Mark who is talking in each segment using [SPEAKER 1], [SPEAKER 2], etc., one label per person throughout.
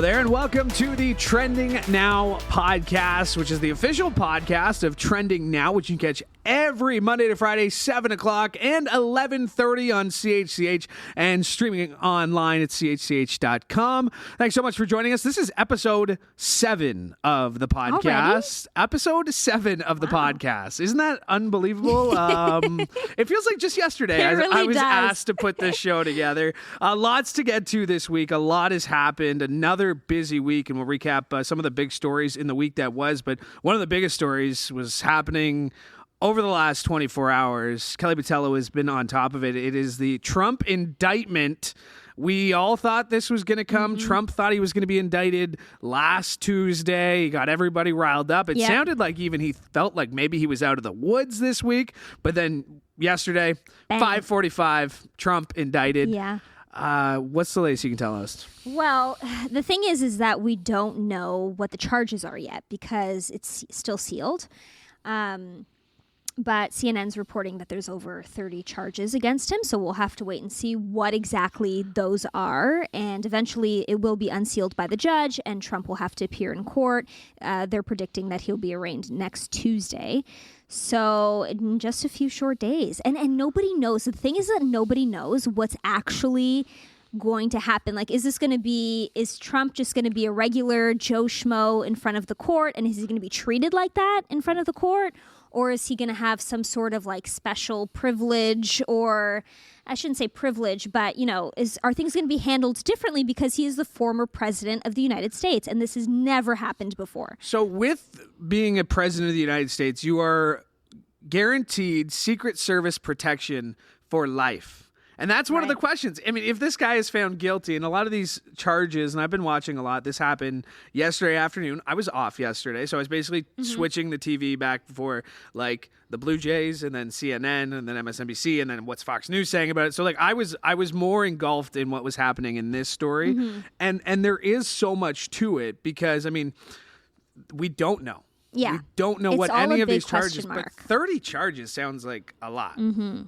[SPEAKER 1] there, and welcome to the Trending Now podcast, which is the official podcast of Trending Now, which you can catch every Monday to Friday, 7 o'clock and 11:30 on CHCH and streaming online at chch.com. Thanks so much for joining us. This is episode 7 of the podcast.
[SPEAKER 2] Already?
[SPEAKER 1] Episode 7 of the podcast. Isn't that unbelievable? It feels like just yesterday I was asked to put this show together. Lots to get to this week. A lot has happened. Another busy week, and we'll recap some of the big stories in the week that was. But one of the biggest stories was happening over the last 24 hours. Kelly Botelho has been on top of it. It is the Trump indictment. We all thought this was going to come. Mm-hmm. Trump thought he was going to be indicted last Tuesday. He got everybody riled up. It sounded like even he felt like maybe he was out of the woods this week. But then yesterday, 5:45, Trump indicted.
[SPEAKER 2] Yeah.
[SPEAKER 1] What's the latest you can tell us?
[SPEAKER 2] Well, the thing is that we don't know what the charges are yet because it's still sealed. But CNN's reporting that there's over 30 charges against him, so we'll have to wait and see what exactly those are. And eventually it will be unsealed by the judge, and Trump will have to appear in court. They're predicting that he'll be arraigned next Tuesday. So in just a few short days. And nobody knows. The thing is that nobody knows what's actually going to happen. Like, is Trump just going to be a regular Joe Schmo in front of the court, and is he going to be treated like that in front of the court? Or is he going to have some sort of like special privilege, or I shouldn't say privilege, but are things going to be handled differently because he is the former president of the United States, and this has never happened before.
[SPEAKER 1] So with being a president of the United States, you are guaranteed Secret Service protection for life. And that's one of the questions. I mean, if this guy is found guilty, and a lot of these charges, and I've been watching a lot, this happened yesterday afternoon. I was off yesterday, so I was basically switching the TV back for like the Blue Jays and then CNN and then MSNBC and then what's Fox News saying about it. So like I was more engulfed in what was happening in this story. And there is so much to it because, I mean, we don't know.
[SPEAKER 2] Yeah.
[SPEAKER 1] We don't know
[SPEAKER 2] it's
[SPEAKER 1] what any of these charges,
[SPEAKER 2] mark.
[SPEAKER 1] but 30 charges sounds like a lot.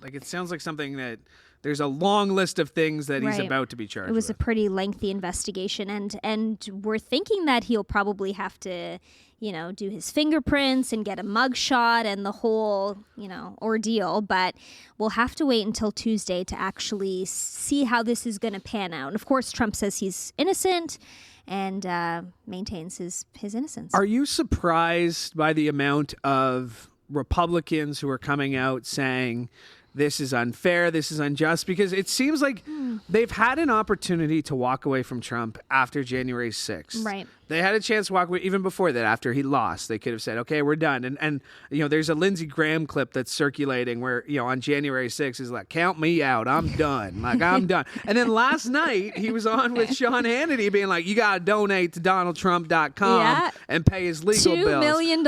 [SPEAKER 1] Like it sounds like something that there's a long list of things that he's about to be charged with.
[SPEAKER 2] It was a pretty lengthy investigation, and we're thinking that he'll probably have to, do his fingerprints and get a mugshot and the whole, ordeal. But we'll have to wait until Tuesday to actually see how this is going to pan out. And of course, Trump says he's innocent and maintains his innocence.
[SPEAKER 1] Are you surprised by the amount of Republicans who are coming out saying this is unfair, this is unjust? Because it seems like they've had an opportunity to walk away from Trump after January 6th.
[SPEAKER 2] Right.
[SPEAKER 1] They had a chance to walk away even before that. After he lost, they could have said, okay, we're done. And there's a Lindsey Graham clip that's circulating where, on January 6th is like, count me out. I'm done. Like, I'm done. And then last night he was on with Sean Hannity being like, you got to donate to DonaldTrump.com and pay his legal bills.
[SPEAKER 2] $2 million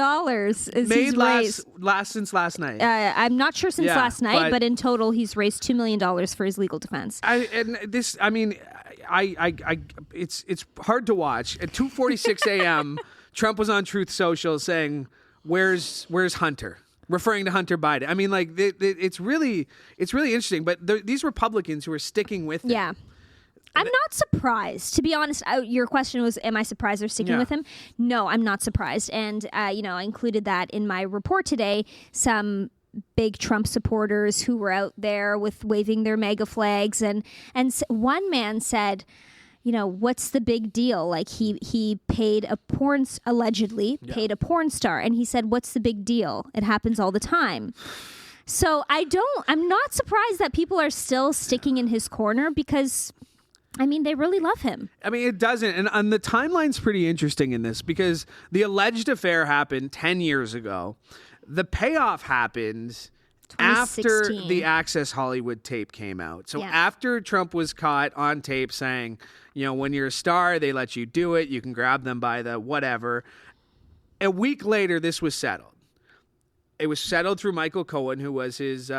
[SPEAKER 2] is
[SPEAKER 1] made
[SPEAKER 2] his raise.
[SPEAKER 1] since last night.
[SPEAKER 2] I'm not sure since last night, but in total he's raised $2 million for his legal defense.
[SPEAKER 1] It's hard to watch. At 2:46 a.m., Trump was on Truth Social saying, "Where's Hunter?" referring to Hunter Biden. I mean, like it's really interesting. But these Republicans who are sticking with him.
[SPEAKER 2] Yeah. I'm not surprised, to be honest. Your question was, am I surprised they're sticking with him? No, I'm not surprised. And, I included that in my report today. Some big Trump supporters who were out there with waving their MAGA flags. And one man said, what's the big deal? Like he paid allegedly paid a porn star. And he said, what's the big deal? It happens all the time. So I'm not surprised that people are still sticking in his corner because they really love him.
[SPEAKER 1] It doesn't. And the timeline's pretty interesting in this because the alleged affair happened 10 years ago. The payoff happened after the Access Hollywood tape came out. So after Trump was caught on tape saying, when you're a star, they let you do it. You can grab them by the whatever. A week later, this was settled. It was settled through Michael Cohen, who was his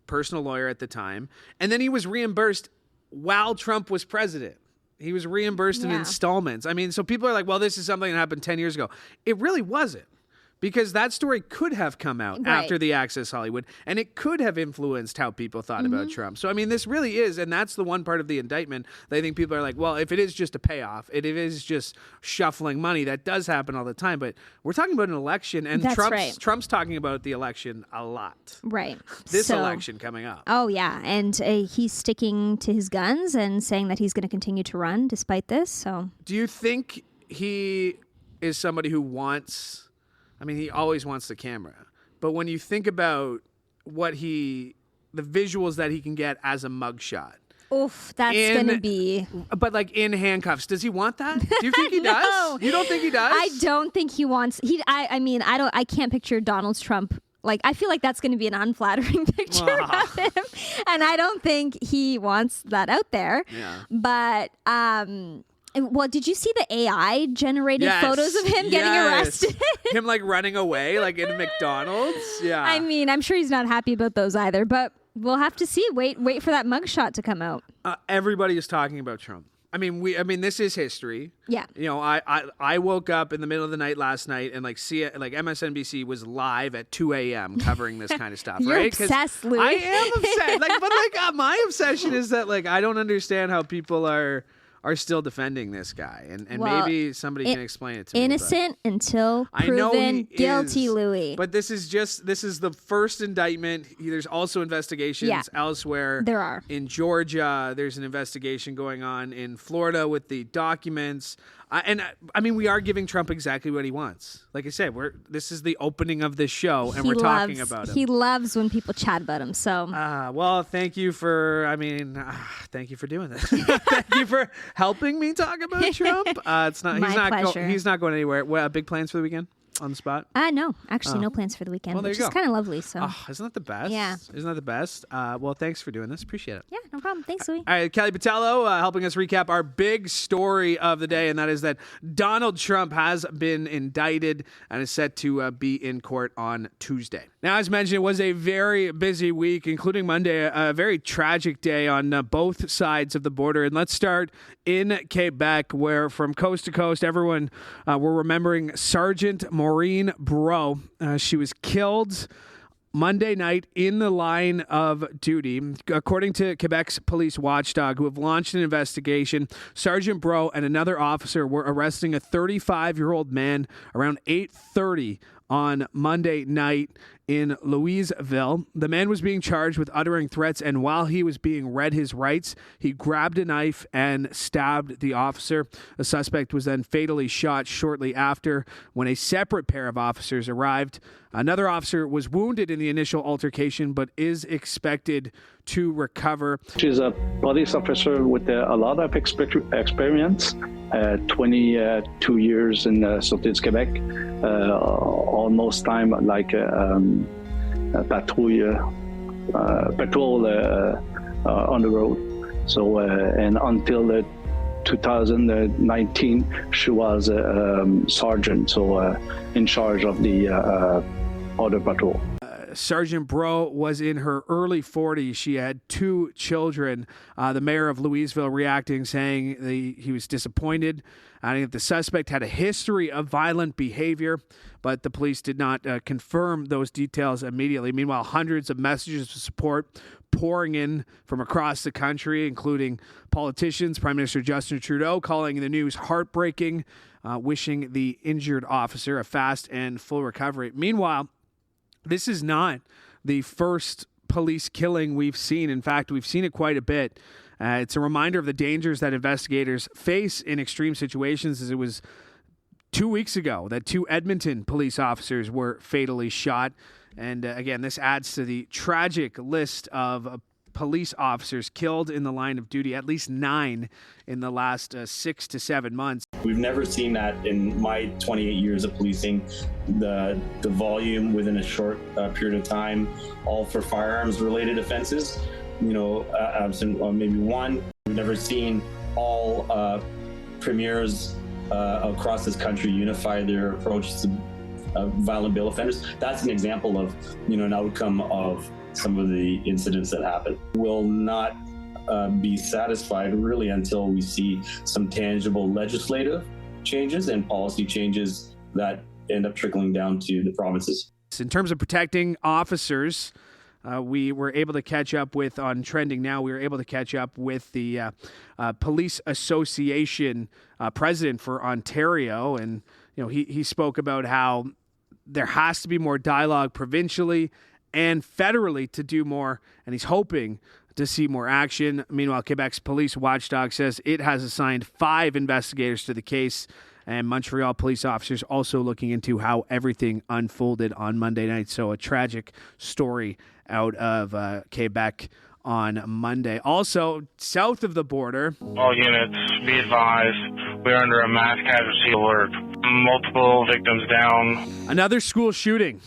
[SPEAKER 1] personal lawyer at the time. And then he was reimbursed while Trump was president. He was reimbursed in installments. So people are like, well, this is something that happened 10 years ago. It really wasn't. Because that story could have come out after the Access Hollywood, and it could have influenced how people thought about Trump. So, I mean, this really is, and that's the one part of the indictment that I think people are like, well, if it is just a payoff, if it is just shuffling money, that does happen all the time. But we're talking about an election, and Trump's talking about the election a lot.
[SPEAKER 2] Right.
[SPEAKER 1] This election coming up.
[SPEAKER 2] Oh, yeah. And he's sticking to his guns and saying that he's going to continue to run despite this. So,
[SPEAKER 1] do you think he is somebody who wants... I mean, he always wants the camera. But when you think about the visuals that he can get as a mugshot.
[SPEAKER 2] Oof, that's going to be...
[SPEAKER 1] But like in handcuffs, does he want that? Do you think he does?
[SPEAKER 2] No.
[SPEAKER 1] You don't think he does?
[SPEAKER 2] I don't think he wants... I can't picture Donald Trump... Like, I feel like that's going to be an unflattering picture of him. And I don't think he wants that out there.
[SPEAKER 1] Yeah.
[SPEAKER 2] But... well, did you see the AI generated photos of him getting arrested?
[SPEAKER 1] Him like running away, like in McDonald's. Yeah.
[SPEAKER 2] I mean, I'm sure he's not happy about those either, but we'll have to see. Wait for that mugshot to come out.
[SPEAKER 1] Everybody is talking about Trump. I mean, this is history.
[SPEAKER 2] Yeah.
[SPEAKER 1] You know, I woke up in the middle of the night last night and like MSNBC was live at 2 a.m. covering this kind of stuff,
[SPEAKER 2] You're
[SPEAKER 1] right?
[SPEAKER 2] obsessed, Louie.
[SPEAKER 1] I am obsessed. My obsession is that like I don't understand how people are still defending this guy, and maybe somebody can explain it to me.
[SPEAKER 2] Innocent until proven guilty, Louie.
[SPEAKER 1] But this is the first indictment. There's also investigations elsewhere.
[SPEAKER 2] There are.
[SPEAKER 1] In Georgia, there's an investigation going on in Florida with the documents. We are giving Trump exactly what he wants. Like I said, this is the opening of this show, and we're talking about him.
[SPEAKER 2] He loves when people chat about him. So,
[SPEAKER 1] well, thank you for doing this. Thank you for helping me talk about Trump. He's not going anywhere. What, big plans for the weekend? On the spot?
[SPEAKER 2] No, actually, no plans for the weekend, which is kind of lovely. So,
[SPEAKER 1] isn't that the best?
[SPEAKER 2] Yeah,
[SPEAKER 1] isn't that the best? Well, thanks for doing this. Appreciate it.
[SPEAKER 2] Yeah, no problem. Thanks, Louie.
[SPEAKER 1] All right, Kelly Botelho helping us recap our big story of the day, and that is that Donald Trump has been indicted and is set to be in court on Tuesday. Now, as mentioned, it was a very busy week, including Monday, a very tragic day on both sides of the border. And let's start in Quebec, where from coast to coast, everyone we're remembering Sergeant Maureen Bro. She was killed Monday night in the line of duty. According to Quebec's police watchdog, who have launched an investigation, Sergeant Bro and another officer were arresting a 35-year-old man around 8:30 on Monday night in Louisville. The man was being charged with uttering threats, and while he was being read his rights, he grabbed a knife and stabbed the officer. The suspect was then fatally shot shortly after when a separate pair of officers arrived. Another officer was wounded in the initial altercation, but is expected to recover.
[SPEAKER 3] She's a police officer with a lot of experience, 22 years in Sorties, Quebec, almost time like patrol on the road. So, and until 2019, she was a sergeant, so in charge of the border patrol.
[SPEAKER 1] Sergeant Bro was in her early 40s. She had 2 children. The mayor of Louisville reacting, saying he was disappointed, adding that the suspect had a history of violent behavior, but the police did not confirm those details immediately. Meanwhile, hundreds of messages of support pouring in from across the country, including politicians, Prime Minister Justin Trudeau calling the news heartbreaking, wishing the injured officer a fast and full recovery. Meanwhile, this is not the first police killing we've seen. In fact, we've seen it quite a bit. It's a reminder of the dangers that investigators face in extreme situations, as it was 2 weeks ago that 2 Edmonton police officers were fatally shot. And again, this adds to the tragic list of police officers killed in the line of duty, at least 9 in the last 6 to 7 months.
[SPEAKER 4] We've never seen that in my 28 years of policing, the volume within a short period of time, all for firearms related offenses. Absent maybe one. We've never seen all premiers across this country unify their approach to violent bail offenders. That's an example of, an outcome of some of the incidents that happen. Will not be satisfied really until we see some tangible legislative changes and policy changes that end up trickling down to the provinces.
[SPEAKER 1] In terms of protecting officers, we were able to catch up with, on Trending Now, we were able to catch up with the Police Association president for Ontario. And, he spoke about how there has to be more dialogue provincially and federally to do more. And he's hoping to see more action. Meanwhile, Quebec's police watchdog says it has assigned 5 investigators to the case. And Montreal police officers also looking into how everything unfolded on Monday night. So a tragic story out of Quebec on Monday. Also, south of the border.
[SPEAKER 5] All units, be advised, we're under a mass casualty alert. Multiple victims down.
[SPEAKER 1] Another school shooting.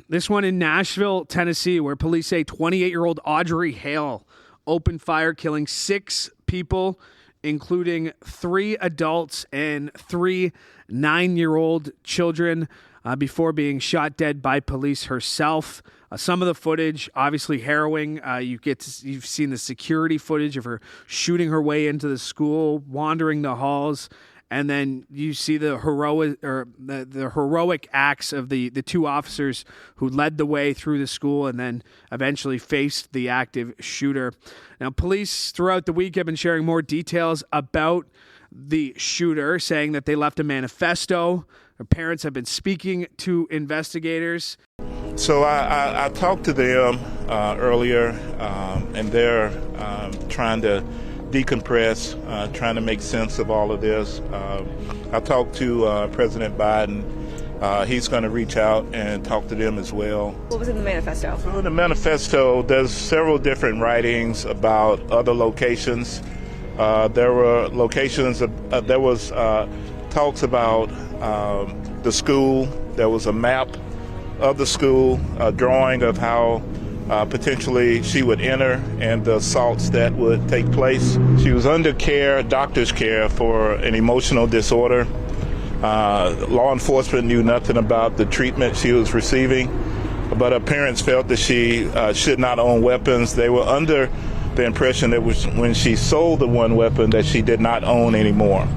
[SPEAKER 1] This one in Nashville, Tennessee, where police say 28-year-old Audrey Hale opened fire, killing 6 people, including 3 adults and 3 9-year-old children, before being shot dead by police herself. Some of the footage, obviously harrowing. You've seen the security footage of her shooting her way into the school, wandering the halls, and then you see the heroic acts of the 2 officers who led the way through the school and then eventually faced the active shooter. Now, police throughout the week have been sharing more details about the shooter, saying that they left a manifesto. Their parents have been speaking to investigators.
[SPEAKER 6] So I talked to them earlier, and they're trying to decompress, trying to make sense of all of this. I talked to President Biden. He's going to reach out and talk to them as well.
[SPEAKER 7] What was in the manifesto?
[SPEAKER 6] So in the manifesto, there's several different writings about other locations. There were locations, there was talks about the school. There was a map of the school, a drawing of how potentially she would enter and the assaults that would take place. She was under care, doctor's care, for an emotional disorder. Law enforcement knew nothing about the treatment she was receiving, but her parents felt that she should not own weapons. They were under the impression that when she sold the one weapon that she did not own anymore.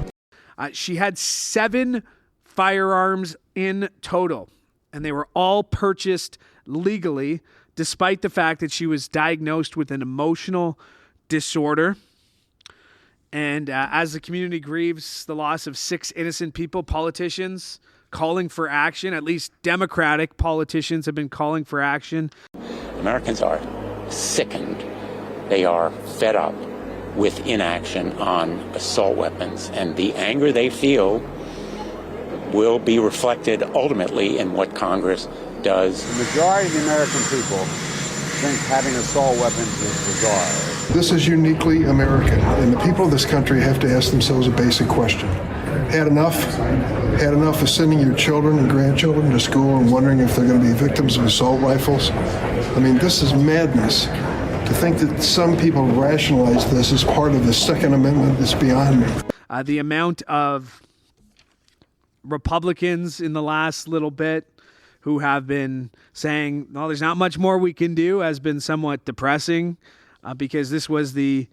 [SPEAKER 1] She had 7 firearms in total, and they were all purchased legally, despite the fact that she was diagnosed with an emotional disorder. And as the community grieves the loss of 6 innocent people, politicians calling for action, at least Democratic politicians have been calling for action.
[SPEAKER 8] Americans are sickened. They are fed up with inaction on assault weapons, and the anger they feel will be reflected ultimately in what Congress does.
[SPEAKER 9] The majority of the American people think having assault weapons is bizarre.
[SPEAKER 10] This is uniquely American, and the people of this country have to ask themselves a basic question. Had enough? Had enough of sending your children and grandchildren to school and wondering if they're going to be victims of assault rifles? I mean, this is madness. To think that some people rationalize this as part of the Second Amendment is beyond me.
[SPEAKER 1] The amount of Republicans in the last little bit who have been saying, well, there's not much more we can do, has been somewhat depressing, because this was the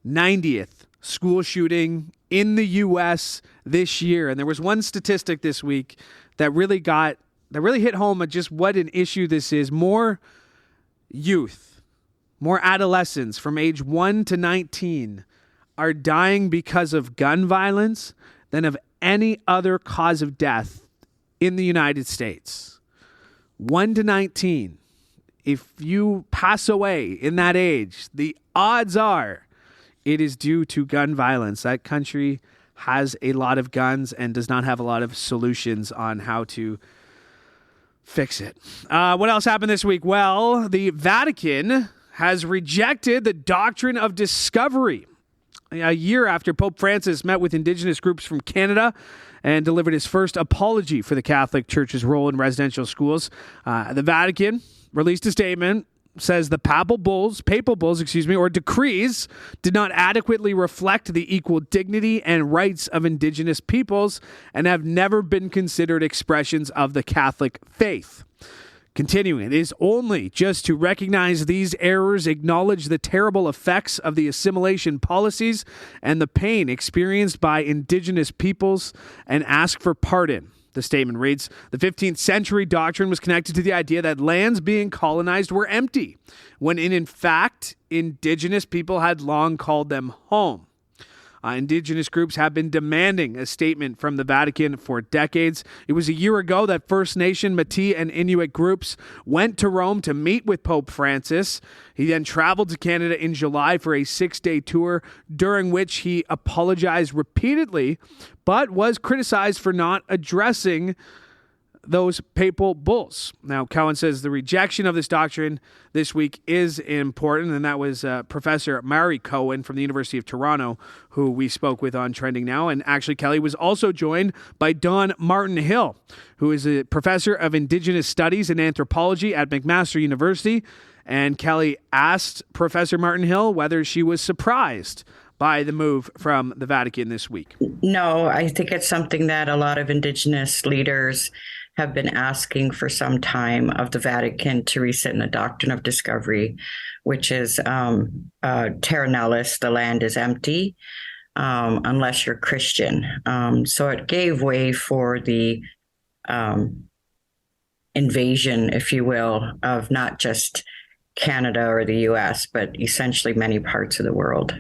[SPEAKER 1] 90th school shooting in the U.S. this year. And there was one statistic this week that really hit home at just what an issue this is. More youth, more adolescents from age 1 to 19 are dying because of gun violence than of any other cause of death in the United States. 1 to 19. If you pass away in that age, the odds are it is due to gun violence. That country has a lot of guns and does not have a lot of solutions on how to fix it. What else happened this week? Well, the Vatican has rejected the doctrine of discovery. A year after Pope Francis met with Indigenous groups from Canada and delivered his first apology for the Catholic Church's role in residential schools, the Vatican released a statement, says the papal bulls, or decrees did not adequately reflect the equal dignity and rights of Indigenous peoples and have never been considered expressions of the Catholic faith. Continuing, it is only just to recognize these errors, acknowledge the terrible effects of the assimilation policies and the pain experienced by Indigenous peoples, and ask for pardon. The statement reads, the 15th century doctrine was connected to the idea that lands being colonized were empty, when in fact, indigenous people had long called them home. Indigenous groups have been demanding a statement from the Vatican for decades. It was a year ago that First Nation, Métis, and Inuit groups went to Rome to meet with Pope Francis. He then traveled to Canada in July for a 6-day tour, during which he apologized repeatedly, but was criticized for not addressing those papal bulls. Now, Cowan says the rejection of this doctrine this week is important, and that was Professor Mary Cowan from the University of Toronto, who we spoke with on Trending Now. And actually, Kelly was also joined by Don Martin-Hill, who is a professor of Indigenous Studies and Anthropology at McMaster University. And Kelly asked Professor Martin-Hill whether she was surprised by the move from the Vatican this week.
[SPEAKER 7] No, I think it's something that a lot of Indigenous leaders have been asking for some time of the Vatican to rescind the doctrine of discovery, which is terra nullius, the land is empty, unless you're Christian. So it gave way for the invasion, if you will, of not just Canada or the US, but essentially many parts of the world.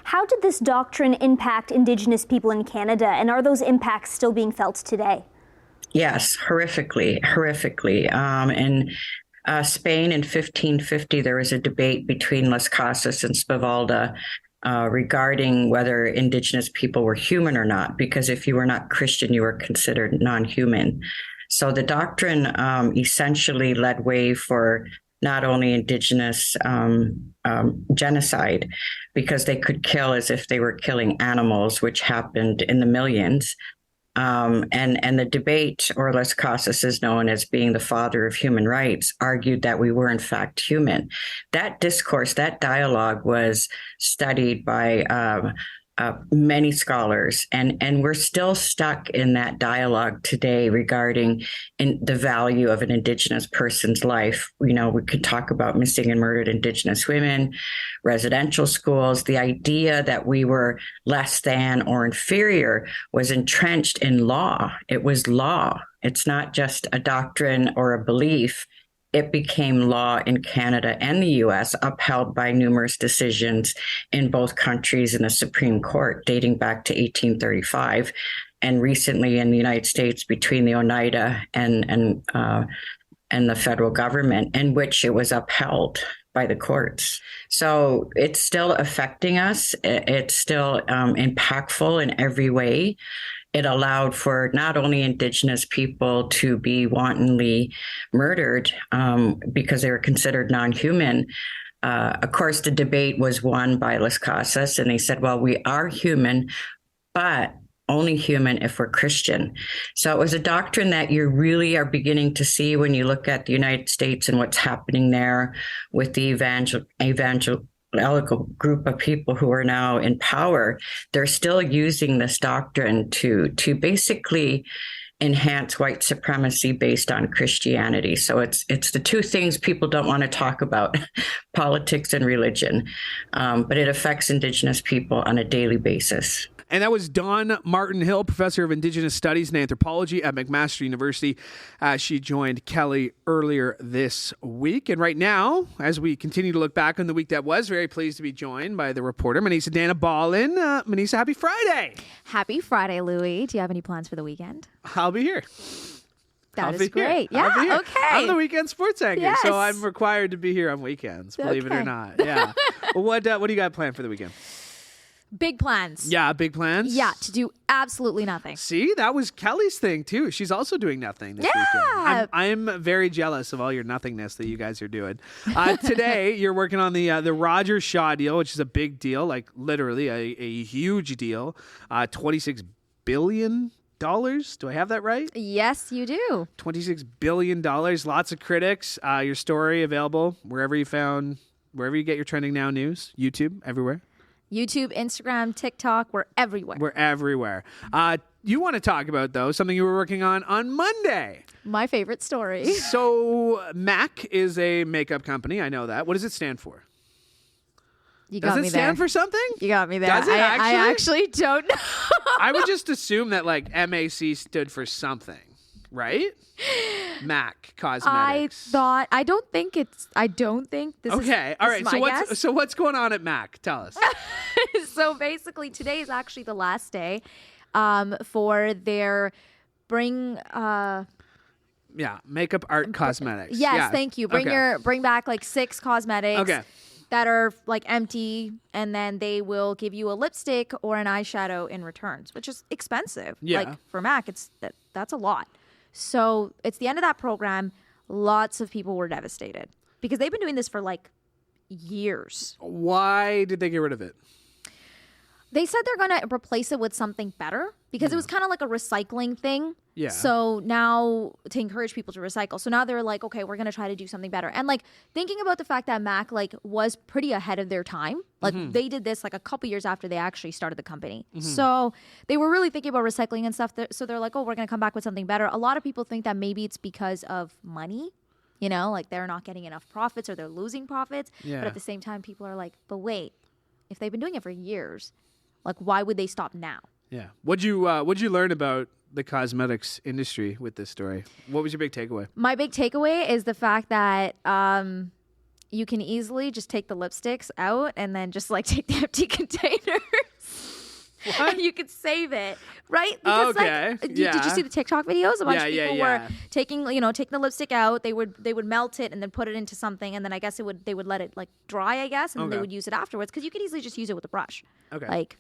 [SPEAKER 2] How did this doctrine impact Indigenous people in Canada, and are those impacts still being felt today?
[SPEAKER 7] Yes, horrifically. In Spain in 1550, there was a debate between Las Casas and Spivalda regarding whether Indigenous people were human or not, because if you were not Christian, you were considered non-human. So the doctrine essentially led way for not only Indigenous genocide, because they could kill as if they were killing animals, which happened in the millions. And the debate, or Las Casas is known as being the father of human rights, argued that we were in fact human. That discourse, that dialogue was studied by many scholars, and we're still stuck in that dialogue today regarding the value of an Indigenous person's life. You know, we could talk about missing and murdered Indigenous women, residential schools. The idea that we were less than or inferior was entrenched in law. It was law. It's not just a doctrine or a belief. It became law in Canada and the US, upheld by numerous decisions in both countries in the Supreme Court dating back to 1835, and recently in the United States between the Oneida and the federal government, in which it was upheld by the courts. So it's still affecting us. It's still impactful in every way. It allowed for not only Indigenous people to be wantonly murdered because they were considered non-human. Of course, the debate was won by Las Casas, and they said, well, we are human, but only human if we're Christian. So it was a doctrine that you really are beginning to see when you look at the United States and what's happening there with the evangelical group of people who are now in power. They're still using this doctrine to basically enhance white supremacy based on Christianity. So it's the two things people don't want to talk about, politics and religion, but it affects Indigenous people on a daily basis.
[SPEAKER 1] And that was Don Martin-Hill, professor of Indigenous Studies and Anthropology at McMaster University. She joined Kelly earlier this week. And right now, as we continue to look back on the week that was, very pleased to be joined by the reporter, Manesa Dhanabalan. Manesa, happy Friday.
[SPEAKER 11] Happy Friday, Louie. Do you have any plans for the weekend?
[SPEAKER 1] I'll be here.
[SPEAKER 11] That is great.
[SPEAKER 1] Here.
[SPEAKER 11] Yeah, okay.
[SPEAKER 1] I'm the weekend sports anchor,
[SPEAKER 11] yes.
[SPEAKER 1] So I'm required to be here on weekends, believe it or not. Yeah. What do you got planned for the weekend?
[SPEAKER 11] Big plans.
[SPEAKER 1] Yeah, big plans?
[SPEAKER 11] Yeah, to do absolutely nothing.
[SPEAKER 1] See, that was Kelly's thing, too. She's also doing nothing this weekend. I'm very jealous of all your nothingness that you guys are doing. Today, you're working on the Roger Shaw deal, which is a big deal, like literally a huge deal. $26 billion. Do I have that right?
[SPEAKER 11] Yes, you do.
[SPEAKER 1] $26 billion. Lots of critics. Your story available wherever you get your Trending Now news. YouTube, everywhere.
[SPEAKER 11] YouTube, Instagram, TikTok, we're everywhere.
[SPEAKER 1] We're everywhere. You want to talk about, though, something you were working on Monday.
[SPEAKER 11] My favorite story.
[SPEAKER 1] So MAC is a makeup company. I know that. What does it stand for?
[SPEAKER 11] You
[SPEAKER 1] Does
[SPEAKER 11] got
[SPEAKER 1] it
[SPEAKER 11] me
[SPEAKER 1] stand
[SPEAKER 11] there.
[SPEAKER 1] for something?
[SPEAKER 11] You got me there.
[SPEAKER 1] Does it actually?
[SPEAKER 11] I actually don't know.
[SPEAKER 1] I would just assume that like MAC stood for something, right? MAC Cosmetics.
[SPEAKER 11] I don't think this is
[SPEAKER 1] Okay. All right.
[SPEAKER 11] my guess.
[SPEAKER 1] So what's going on at MAC? Tell us.
[SPEAKER 11] So basically, today is actually the last day for their
[SPEAKER 1] Makeup art cosmetics.
[SPEAKER 11] Yes,
[SPEAKER 1] yeah.
[SPEAKER 11] thank you.
[SPEAKER 1] Okay.
[SPEAKER 11] Bring back like 6 cosmetics.
[SPEAKER 1] Okay.
[SPEAKER 11] That are like empty, and then they will give you a lipstick or an eyeshadow in returns, which is expensive.
[SPEAKER 1] Yeah.
[SPEAKER 11] Like for MAC, that's a lot. So it's the end of that program. Lots of people were devastated because they've been doing this for like years.
[SPEAKER 1] Why did they get rid of it?
[SPEAKER 11] They said they're going to replace it with something better because it was kind of like a recycling thing.
[SPEAKER 1] Yeah.
[SPEAKER 11] So now to encourage people to recycle. So now they're like, okay, we're going to try to do something better. And like thinking about the fact that MAC like was pretty ahead of their time. Like they did this like a couple years after they actually started the company. So they were really thinking about recycling and stuff. So they're like, oh, we're going to come back with something better. A lot of people think that maybe it's because of money. You know, like they're not getting enough profits or they're losing profits.
[SPEAKER 1] Yeah.
[SPEAKER 11] But at the same time, people are like, but wait, if they've been doing it for years, like why would they stop now?
[SPEAKER 1] Yeah. What'd you learn about the cosmetics industry with this story? What was your big takeaway?
[SPEAKER 11] My big takeaway is the fact that you can easily just take the lipsticks out and then just like take the empty containers.
[SPEAKER 1] What?
[SPEAKER 11] And you could save it, right? Because
[SPEAKER 1] Okay.
[SPEAKER 11] like, did you see the TikTok videos? A bunch of people were taking the lipstick out. They would melt it and then put it into something, and then I guess they would let it like dry, I guess, and then they would use it afterwards because you could easily just use it with a brush.
[SPEAKER 1] Okay.
[SPEAKER 11] Like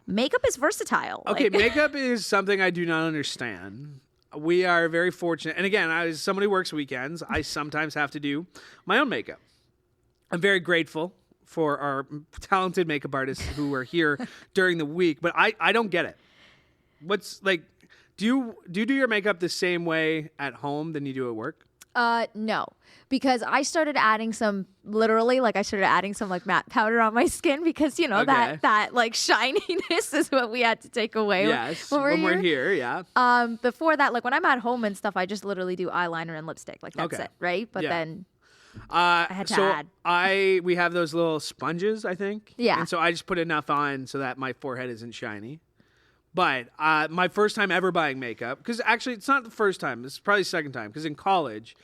[SPEAKER 11] makeup is versatile.
[SPEAKER 1] Okay,
[SPEAKER 11] Like,
[SPEAKER 1] makeup is something I do not understand. We are very fortunate. And again, as somebody who works weekends, I sometimes have to do my own makeup. I'm very grateful for our talented makeup artists who are here during the week, but I don't get it. What's like, do you do your makeup the same way at home than you do at work?
[SPEAKER 11] No, because I started adding some like matte powder on my skin because you know that like shininess is what we had to take away.
[SPEAKER 1] Yes,
[SPEAKER 11] when
[SPEAKER 1] we're here, yeah.
[SPEAKER 11] Before that, like when I'm at home and stuff, I just literally do eyeliner and lipstick, like that's it, right? But then I had to add.
[SPEAKER 1] We have those little sponges, I think.
[SPEAKER 11] Yeah.
[SPEAKER 1] And so I just put enough on so that my forehead isn't shiny. But my first time ever buying makeup, because actually it's not the first time, it's probably the second time, because in college,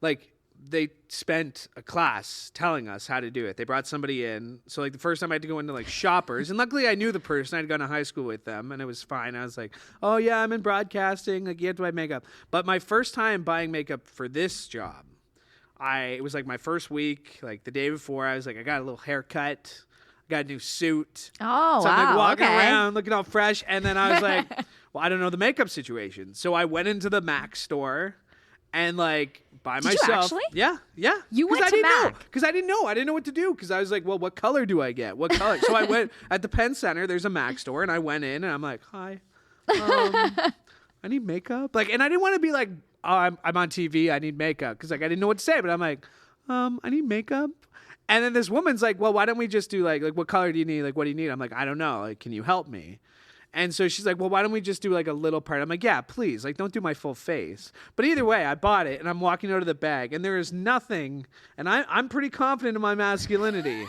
[SPEAKER 1] like they spent a class telling us how to do it. They brought somebody in. So like the first time I had to go into like Shoppers, and luckily I knew the person. I'd gone to high school with them, and it was fine. I was like, oh yeah, I'm in broadcasting. Like you have to buy makeup. But my first time buying makeup for this job, it was like my first week, like the day before, I was like, I got a little haircut, got a new suit.
[SPEAKER 11] Oh,
[SPEAKER 1] so I'm like walking
[SPEAKER 11] okay.
[SPEAKER 1] around looking all fresh. And then I was like, well, I don't know the makeup situation. So I went into the MAC store and like by myself.
[SPEAKER 11] You actually?
[SPEAKER 1] Yeah.
[SPEAKER 11] You went to MAC?
[SPEAKER 1] Because I didn't know. I didn't know what to do. Because I was like, well, what color do I get? What color? So I went at the Penn Center. There's a MAC store. And I went in and I'm like, hi. I need makeup. Like, and I didn't want to be like, oh, I'm on TV. I need makeup. Because like I didn't know what to say. But I'm like, I need makeup. And then this woman's like, well, why don't we just do like what color do you need? Like, what do you need? I'm like, I don't know. Like, can you help me? And so she's like, well, why don't we just do like a little part? I'm like, yeah, please. Like, don't do my full face. But either way, I bought it and I'm walking out of the bag and there is nothing. And I'm pretty confident in my masculinity.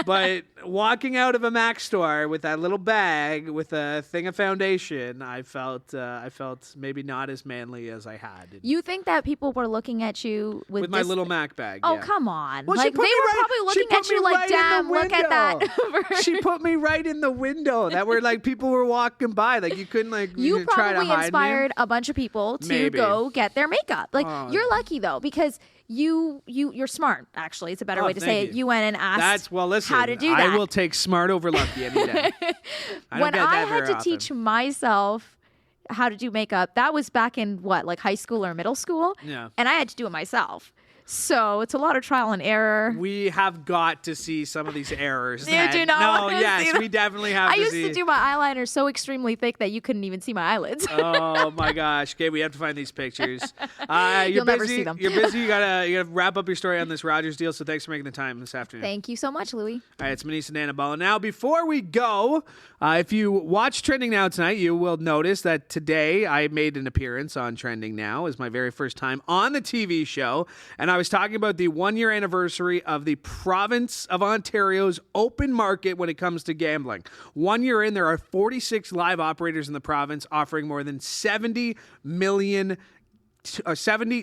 [SPEAKER 1] But walking out of a MAC store with that little bag with a thing of foundation, I felt maybe not as manly as I had.
[SPEAKER 11] You think that people were looking at you with
[SPEAKER 1] my little MAC bag?
[SPEAKER 11] Oh,
[SPEAKER 1] yeah.
[SPEAKER 11] come on.
[SPEAKER 1] Well,
[SPEAKER 11] like they were probably looking at you like, damn, look at that.
[SPEAKER 1] She put me right in the window that were like people were walking by. Like you couldn't like
[SPEAKER 11] you
[SPEAKER 1] try to
[SPEAKER 11] probably
[SPEAKER 1] hide
[SPEAKER 11] inspired
[SPEAKER 1] me.
[SPEAKER 11] a bunch of people to
[SPEAKER 1] Maybe.
[SPEAKER 11] go get their makeup. Like you're lucky though, because you're smart. Actually, it's a better way to say it. You went and asked how to do that.
[SPEAKER 1] I will take smart over lucky any day.
[SPEAKER 11] When I had to teach myself how to do makeup, that was back in like high school or middle school.
[SPEAKER 1] Yeah.
[SPEAKER 11] And I had to do it myself. So it's a lot of trial and error.
[SPEAKER 1] We have got to see some of these errors.
[SPEAKER 11] You do not want to
[SPEAKER 1] yes,
[SPEAKER 11] see them.
[SPEAKER 1] we definitely have
[SPEAKER 11] I
[SPEAKER 1] to
[SPEAKER 11] used
[SPEAKER 1] see.
[SPEAKER 11] to do my eyeliner so extremely thick that you couldn't even see my eyelids.
[SPEAKER 1] Oh my gosh. Okay, we have to find these pictures.
[SPEAKER 11] You'll never see them.
[SPEAKER 1] You're busy. You gotta wrap up your story on this Rogers deal. So thanks for making the time this afternoon.
[SPEAKER 11] Thank you so much, Louie.
[SPEAKER 1] All right, it's Manesa Dhanabalan. Now, before we go, if you watch Trending Now tonight, you will notice that today I made an appearance on Trending Now. It was my very first time on the TV show, and I was talking about the 1-year anniversary of the province of Ontario's open market when it comes to gambling. 1 year in, there are 46 live operators in the province offering more than 70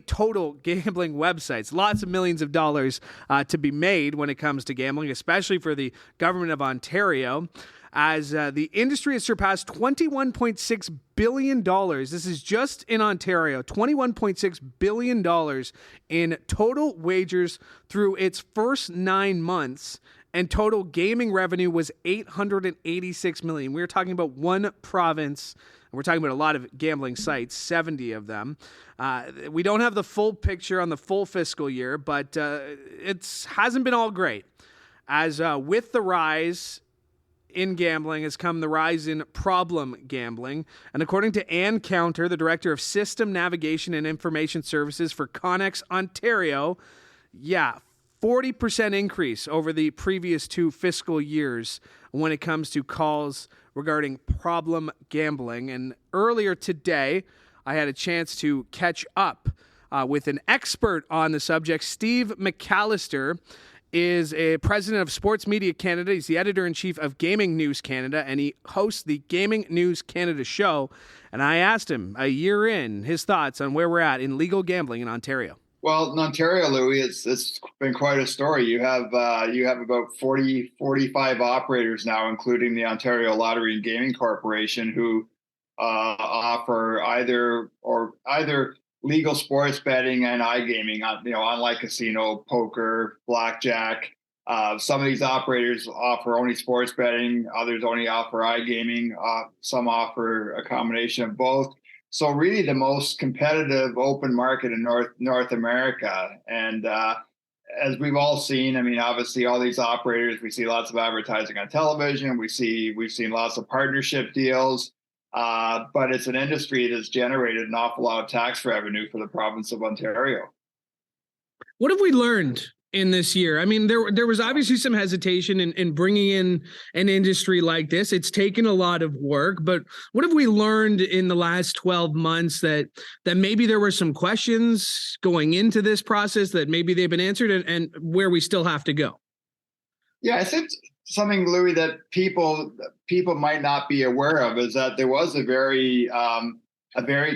[SPEAKER 1] total gambling websites. Lots of millions of dollars to be made when it comes to gambling, especially for the government of Ontario, as the industry has surpassed $21.6 billion. This is just in Ontario, $21.6 billion in total wagers through its first 9 months. And total gaming revenue was $886 million. We're talking about one province. We're talking about a lot of gambling sites, 70 of them. We don't have the full picture on the full fiscal year, but it hasn't been all great. As with the rise in gambling has come the rise in problem gambling. And according to Ann Counter, the Director of System Navigation and Information Services for Connex Ontario, 40% increase over the previous 2 fiscal years when it comes to calls regarding problem gambling. And earlier today, I had a chance to catch up with an expert on the subject. Steve McAllister is a president of Sports Media Canada. He's the editor-in-chief of Gaming News Canada, and he hosts the Gaming News Canada show. And I asked him, a year in, his thoughts on where we're at in legal gambling in Ontario.
[SPEAKER 12] Well, in Ontario, Louie, it's been quite a story. You have about 45 operators now, including the Ontario Lottery and Gaming Corporation, who offer either legal sports betting and iGaming, online casino, poker, blackjack. Some of these operators offer only sports betting, others only offer iGaming, some offer a combination of both. So really the most competitive open market in North America. And as we've all seen, obviously all these operators, we see lots of advertising on television. We've seen lots of partnership deals. But it's an industry that's generated an awful lot of tax revenue for the province of Ontario.
[SPEAKER 1] What have we learned in this year? There was obviously some hesitation in bringing in an industry like this. It's taken a lot of work, but what have we learned in the last 12 months that maybe there were some questions going into this process that maybe they've been answered and where we still have to go?
[SPEAKER 12] Yeah, I think something, Louie, that people might not be aware of is that there was a very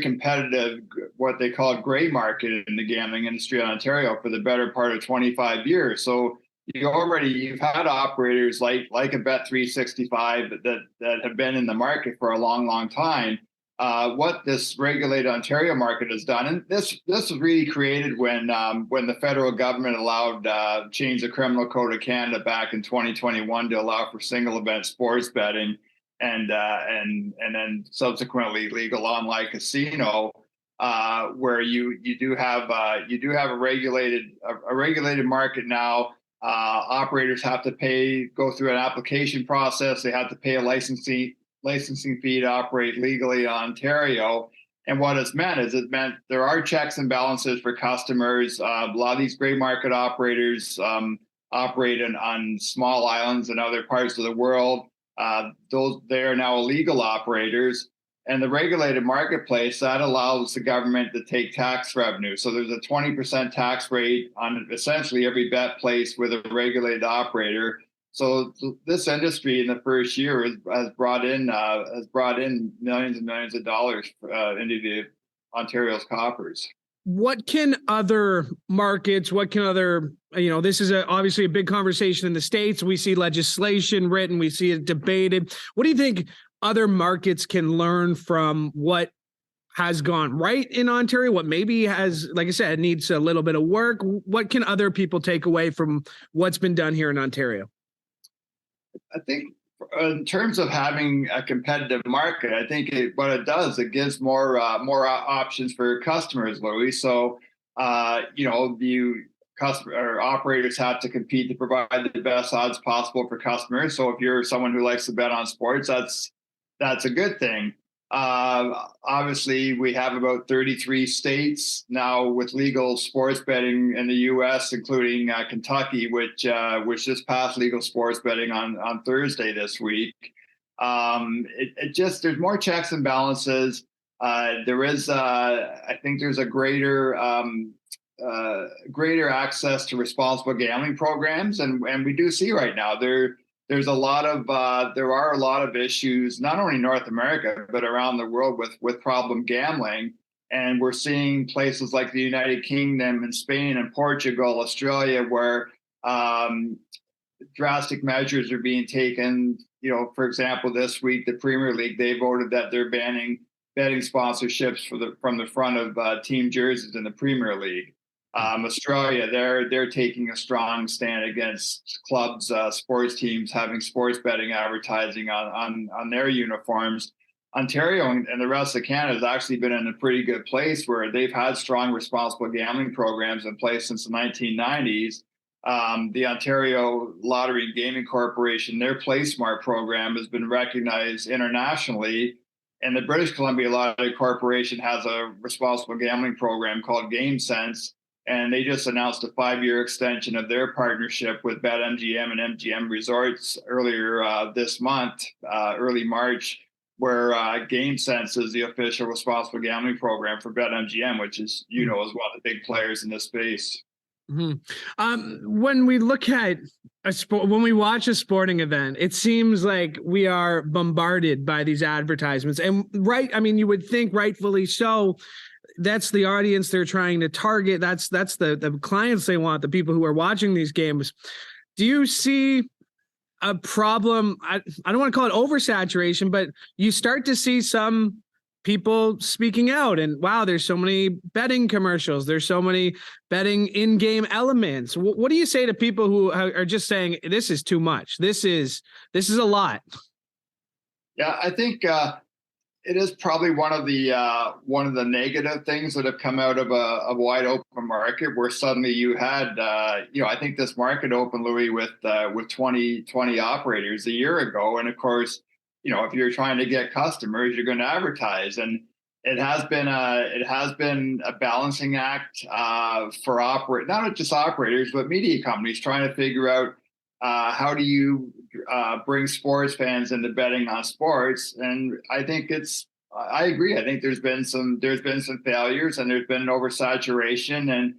[SPEAKER 12] competitive, what they call gray market in the gambling industry in Ontario for the better part of 25 years. So you've had operators like a Bet365 that have been in the market for a long, long time. What this regulated Ontario market has done, and this was really created when the federal government allowed changed the Criminal Code of Canada back in 2021 to allow for single event sports betting and then subsequently legal online casino, where you do have a regulated market now. Operators have to go through an application process. They have to pay a licensing fee to operate legally in Ontario. And what it's meant is there are checks and balances for customers. A lot of these gray market operators operate on small islands in other parts of the world. They are now illegal operators. And the regulated marketplace, that allows the government to take tax revenue. So there's a 20% tax rate on essentially every bet placed with a regulated operator. So this industry in the first year has brought in millions and millions of dollars into the Ontario's coffers.
[SPEAKER 1] What can other markets, this is obviously a big conversation in the States. We see legislation written, we see it debated. What do you think other markets can learn from what has gone right in Ontario? What maybe has, like I said, needs a little bit of work? What can other people take away from what's been done here in Ontario?
[SPEAKER 12] I think in terms of having a competitive market, I think what it does, it gives more options for customers, Louie. So, operators have to compete to provide the best odds possible for customers. So if you're someone who likes to bet on sports, that's a good thing. Obviously, we have about 33 states now with legal sports betting in the U.S., including Kentucky, which just passed legal sports betting on Thursday this week. There's more checks and balances. I think there's a greater greater access to responsible gambling programs, and we do see right now there are a lot of issues, not only in North America but around the world with problem gambling, and we're seeing places like the United Kingdom and Spain and Portugal, Australia, where drastic measures are being taken. For example, this week the Premier League, they voted that they're banning betting sponsorships from the front of team jerseys in the Premier League. Australia, they're taking a strong stand against clubs, sports teams having sports betting advertising on their uniforms. Ontario and the rest of Canada has actually been in a pretty good place where they've had strong responsible gambling programs in place since the 1990s. The Ontario Lottery and Gaming Corporation, their PlaySmart program has been recognized internationally. And the British Columbia Lottery Corporation has a responsible gambling program called GameSense. And they just announced a 5-year extension of their partnership with BetMGM and MGM Resorts earlier this month, early March, where GameSense is the official responsible gambling program for BetMGM, which is, is one of the big players in this space.
[SPEAKER 1] Mm-hmm. When we look at when we watch a sporting event, it seems like we are bombarded by these advertisements, and you would think rightfully so. That's the audience they're trying to target. That's the clients they want, the people who are watching these games. Do you see a problem? I don't want to call it oversaturation, but you start to see some people speaking out, and wow, there's so many betting commercials. There's so many betting in-game elements. What do you say to people who are just saying this is too much? This is a lot.
[SPEAKER 12] Yeah, I think it is probably one of the negative things that have come out of a wide open market, where suddenly you had, I think this market opened, Louie, with 20 operators a year ago, and of course, if you're trying to get customers, you're going to advertise, and it has been a balancing act for not just operators but media companies trying to figure out how do you bring sports fans into betting on sports. And I think I agree. I think there's been some failures, and there's been an oversaturation, and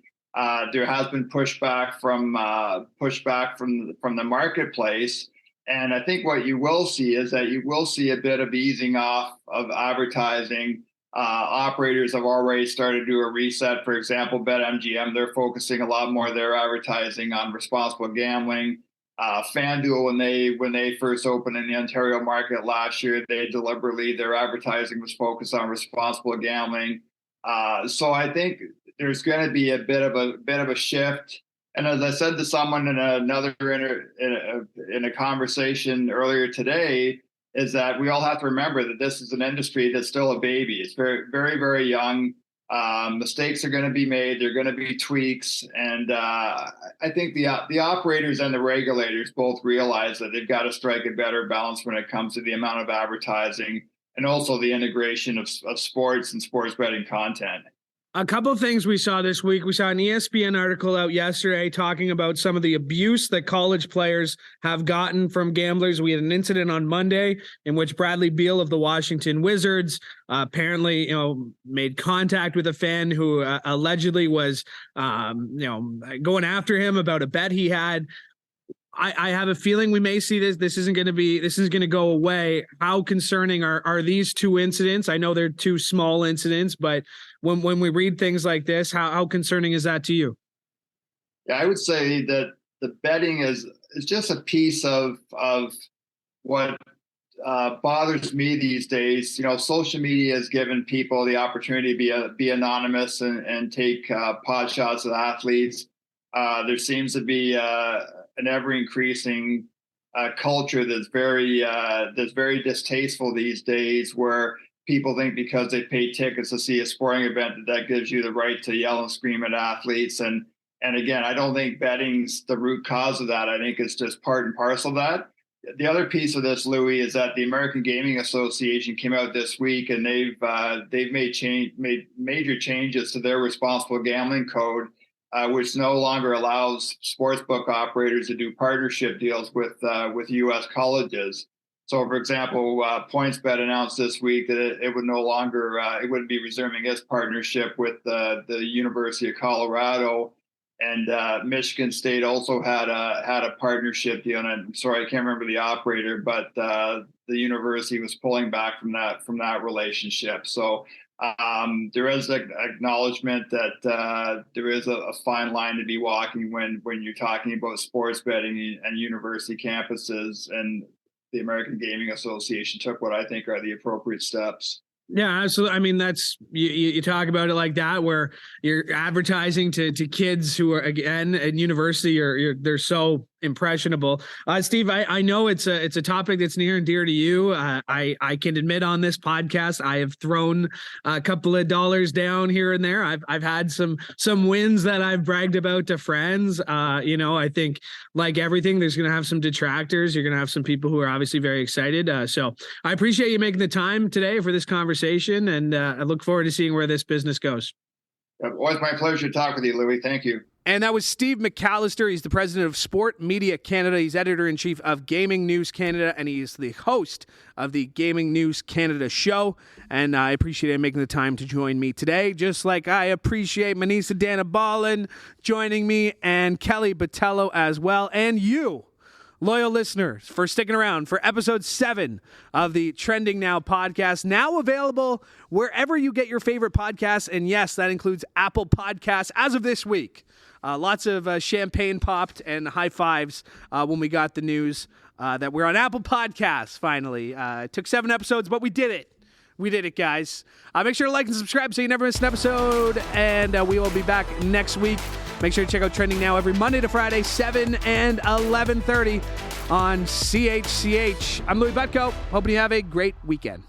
[SPEAKER 12] there has been pushback from the marketplace. And I think what you will see is that you will see a bit of easing off of advertising. Operators have already started to do a reset. For example, BetMGM, they're focusing a lot more of their advertising on responsible gambling. FanDuel, when they first opened in the Ontario market last year, their advertising was focused on responsible gambling. So I think there's going to be a bit of a shift. And as I said to someone in a conversation earlier today, is that we all have to remember that this is an industry that's still a baby. It's very, very, very young. Mistakes are going to be made. There are going to be tweaks. And I think the operators and the regulators both realize that they've got to strike a better balance when it comes to the amount of advertising and also the integration of sports and sports betting content.
[SPEAKER 1] A couple of things we saw this week. We saw an ESPN article out yesterday talking about some of the abuse that college players have gotten from gamblers. We had an incident on Monday in which Bradley Beal of the Washington Wizards apparently, made contact with a fan who allegedly was, going after him about a bet he had. I have a feeling we may see this. This isn't going to go away. How concerning are these two incidents? I know they're two small incidents, but when we read things like this, how concerning is that to you?
[SPEAKER 12] Yeah, I would say that the betting is just a piece of what bothers me these days. Social media has given people the opportunity to be anonymous and take pot shots at athletes. There seems to be an ever increasing culture that's very distasteful these days, where people think because they pay tickets to see a sporting event that gives you the right to yell and scream at athletes. And again, I don't think betting's the root cause of that. I think it's just part and parcel of that. The other piece of this, Louie, is that the American Gaming Association came out this week, and they've made major changes to their responsible gambling code, which no longer allows sportsbook operators to do partnership deals with U.S. colleges. So, for example, PointsBet announced this week that it would no longer, it wouldn't be resuming its partnership with the University of Colorado, and Michigan State also had a partnership deal. And I'm sorry, I can't remember the operator, but the university was pulling back from that relationship. So there is an acknowledgement that there is a fine line to be walking when you're talking about sports betting and university campuses, and the American Gaming Association took what I think are the appropriate steps.
[SPEAKER 1] Yeah, absolutely. I mean, that's you talk about it like that, where you're advertising to kids who are, again, at university, or they're so impressionable. Steve, I know it's a topic that's near and dear to you. I can admit on this podcast, I have thrown a couple of dollars down here and there. I've had some wins that I've bragged about to friends. I think, like everything, there's going to have some detractors. You're going to have some people who are obviously very excited. So I appreciate you making the time today for this conversation, and I look forward to seeing where this business goes.
[SPEAKER 12] Always my pleasure to talk with you, Louie. Thank you.
[SPEAKER 1] And that was Steve McAllister. He's the president of Sport Media Canada. He's editor-in-chief of Gaming News Canada, and he's the host of the Gaming News Canada show. And I appreciate him making the time to join me today, just like I appreciate Manesa Dhanabalan joining me, and Kelly Botelho as well, and you, loyal listeners, for sticking around for episode 7 of the Trending Now podcast, now available wherever you get your favorite podcasts. And yes, that includes Apple Podcasts as of this week. Lots of champagne popped and high fives when we got the news that we're on Apple Podcasts finally. It took 7 episodes, but we did it. We did it, guys. Make sure to like and subscribe so you never miss an episode, and we will be back next week. Make sure to check out Trending Now every Monday to Friday, 7 and 11:30 on CHCH. I'm Louie Butko. Hoping you have a great weekend.